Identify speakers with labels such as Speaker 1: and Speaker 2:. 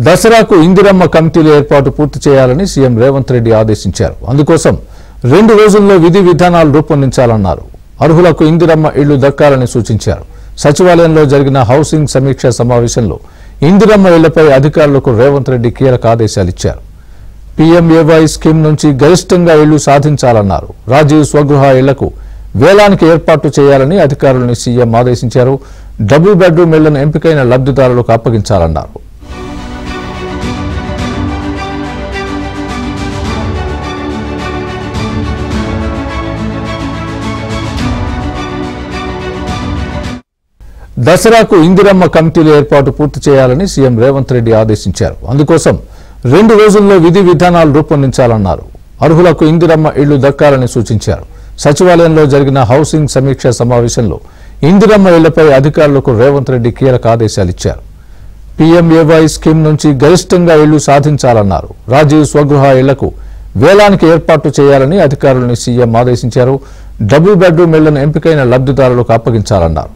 Speaker 1: దసరాకు ఇందిరమ్మ కమిటీల ఏర్పాటు పూర్తి చేయాలని సీఎం రేవంత్ రెడ్డి ఆదేశించారు. అందుకోసం 2 రోజుల్లో విధి విధానాలు రూపొందించాలన్నారు. అర్హులకు ఇందిరమ్మ ఇళ్లు దక్కాలని సూచించారు. సచివాలయంలో జరిగిన హౌసింగ్ సమీక్ష సమావేశంలో ఇందిరమ్మ ఇళ్లపై అధికారులకు రేవంత్ రెడ్డి కీలక ఆదేశాలు ఇచ్చారు. పీఎంఏవై స్కీమ్ నుంచి గరిష్టంగా ఇళ్లు సాధించాలన్నారు. రాజీవ్ స్వగృహ ఇళ్లకు వేలానికి ఏర్పాటు చేయాలని అధికారులను సీఎం ఆదేశించారు. డబుల్ బెడ్రూమ్ ఇళ్లను ఎంపికైన లబ్ధిదారులకు అప్పగించాలన్నారు. దసరాకు ఇందిరమ్మ కమిటీల ఏర్పాటు పూర్తి చేయాలని సీఎం రేవంత్ రెడ్డి ఆదేశించారు. అందుకోసం 2 రోజుల్లో విధి విధానాలు రూపొందించాలన్నారు. అర్హులకు ఇందిరమ్మ ఇళ్లు దక్కాలని సూచించారు. సచివాలయంలో జరిగిన హౌసింగ్ సమీక్ష సమావేశంలో ఇందిరమ్మ ఇళ్లపై అధికారులకు రేవంత్ రెడ్డి కీలక ఆదేశాలు ఇచ్చారు. పీఎంఏవై స్కీమ్ నుంచి గరిష్టంగా ఇళ్లు సాధించాలన్నారు. రాజీవ్ స్వగృహ ఇళ్లకు వేలానికి ఏర్పాటు చేయాలని అధికారులను సీఎం ఆదేశించారు. డబుల్ బెడ్రూమ్ ఇళ్లను ఎంపికైన లబ్ధిదారులకు అప్పగించాలన్నారు.